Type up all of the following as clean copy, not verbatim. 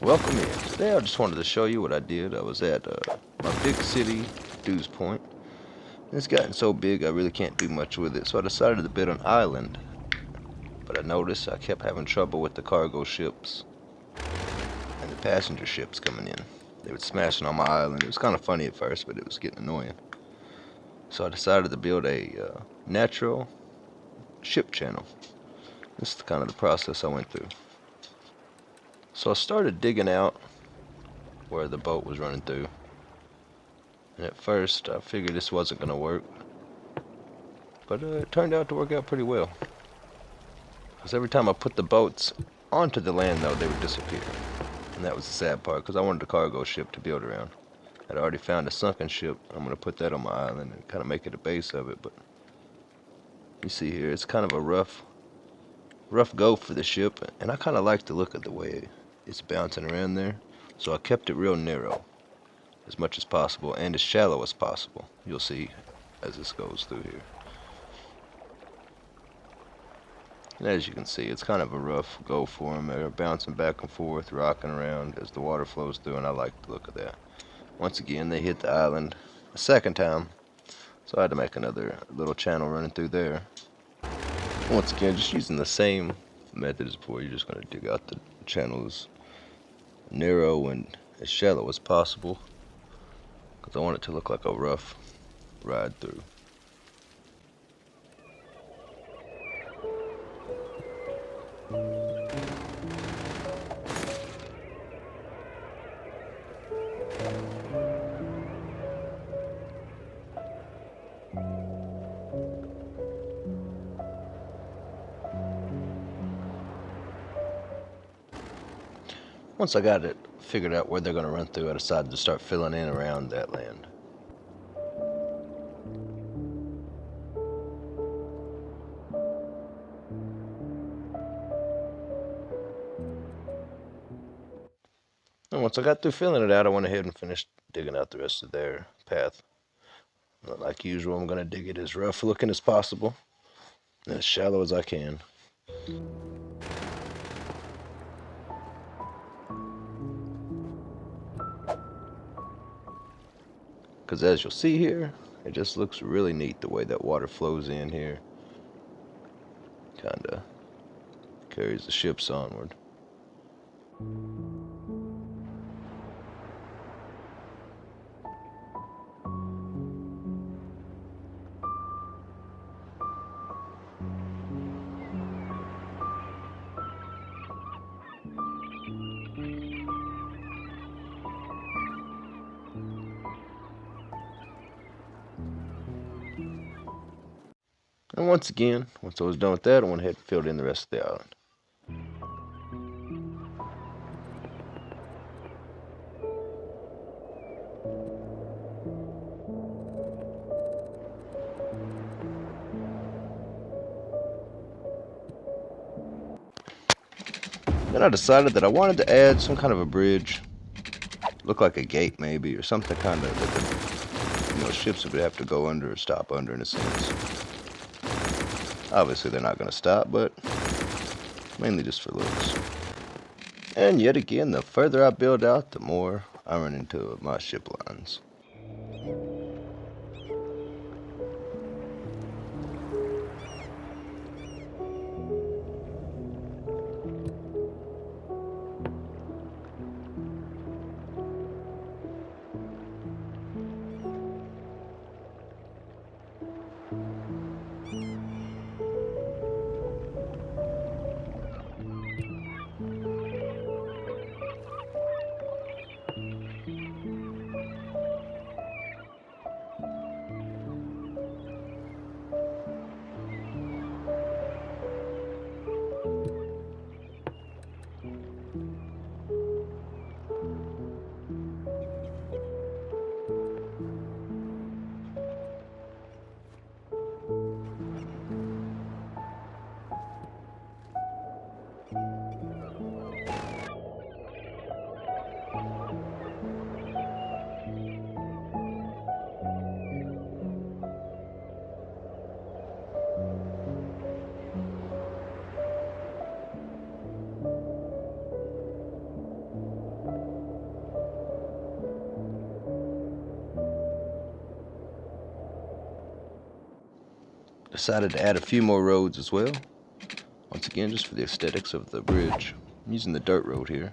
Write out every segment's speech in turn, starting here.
Welcome in. Today I just wanted to show you what I did. I was at my big city dues point. It's gotten so big I really can't do much with it, so I decided to build an island. But I noticed I kept having trouble with the cargo ships and the passenger ships coming in. They were smashing on my island. It was kind of funny at first, but it was getting annoying. So I decided to build a natural ship channel. This is kind of the process I went through. So I started digging out where the boat was running through. And at first I figured this wasn't going to work. But it turned out to work out pretty well. Because every time I put the boats onto the land though, they would disappear. And that was the sad part, because I wanted a cargo ship to build around. I'd already found a sunken ship. I'm going to put that on my island and kind of make it a base of it. But you see here, it's kind of a rough go for the ship. And I kind of like the look of the way it's bouncing around there. So I kept it real narrow as much as possible and as shallow as possible. You'll see as this goes through here. And as you can see, it's kind of a rough go for them. They're bouncing back and forth, rocking around as the water flows through, and I like the look of that. Once again, they hit the island a second time, so I had to make another little channel running through there. Once again, just using the same method as before. You're just going to dig out the channel as narrow and as shallow as possible, because I want it to look like a rough ride through. Once I got it figured out where they're going to run through, I decided to start filling in around that land. And once I got through filling it out, I went ahead and finished digging out the rest of their path. Like usual, I'm going to dig it as rough looking as possible and as shallow as I can. Because as you'll see here, it just looks really neat the way that water flows in here. Kinda carries the ships onward. And once again, once I was done with that, I went ahead and filled in the rest of the island. Then I decided that I wanted to add some kind of a bridge, look like a gate maybe, or something kind of that the ships would have to go under or stop under in a sense. Obviously they're not going to stop, but mainly just for looks. And yet again, the further I build out, the more I run into my ship lines. Decided to add a few more roads as well. Once again, just for the aesthetics of the bridge. I'm using the dirt road here.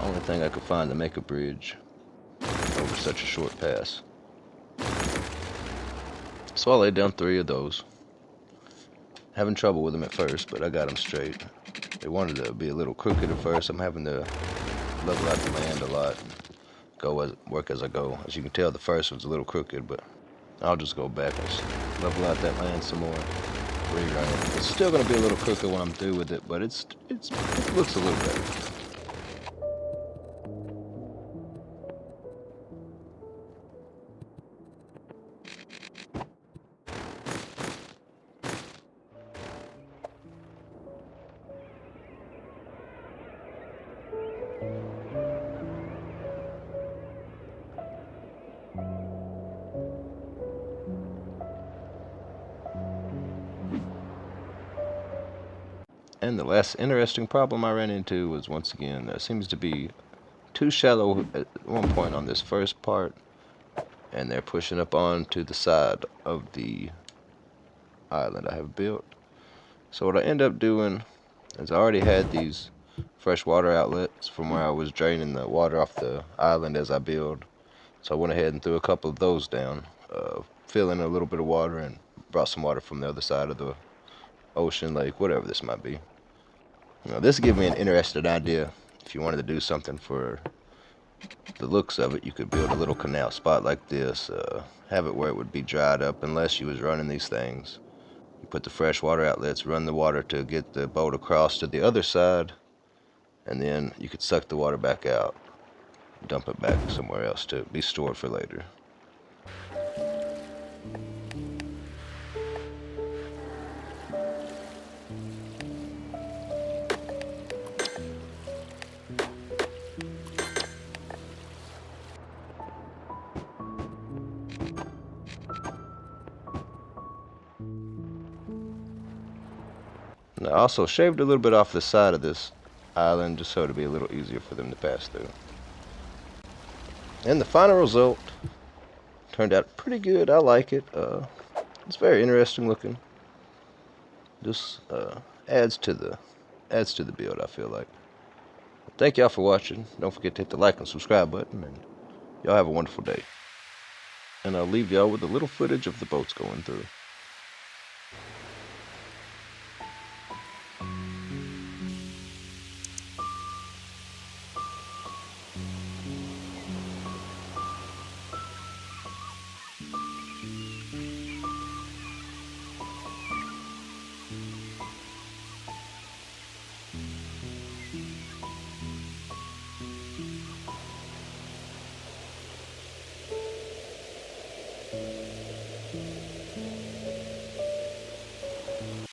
Only thing I could find to make a bridge over such a short pass. So I laid down 3 of those. Having trouble with them at first, but I got them straight. They wanted to be a little crooked at first. I'm having to level out the land a lot. Work as I go. As you can tell, the first one's a little crooked, but I'll just go back and level out that land some more. Rerun it. It's still going to be a little crooked when I'm through with it, but it looks a little better. And the last interesting problem I ran into was, once again, there seems to be too shallow at one point on this first part, and they're pushing up onto the side of the island I have built. So what I end up doing is I already had these fresh water outlets from where I was draining the water off the island as I build. So I went ahead and threw a couple of those down, fill in a little bit of water, and brought some water from the other side of the ocean, lake, whatever this might be. Now, this gives me an interesting idea. If you wanted to do something for the looks of it, you could build a little canal spot like this, have it where it would be dried up unless you was running these things. You put the fresh water outlets, run the water to get the boat across to the other side, and then you could suck the water back out, dump it back somewhere else to be stored for later. And I also shaved a little bit off the side of this island just so it'd be a little easier for them to pass through. And the final result turned out pretty good. I like it. It's very interesting looking. Just adds to the build, I feel like. Thank y'all for watching. Don't forget to hit the like and subscribe button, and y'all have a wonderful day. And I'll leave y'all with a little footage of the boats going through.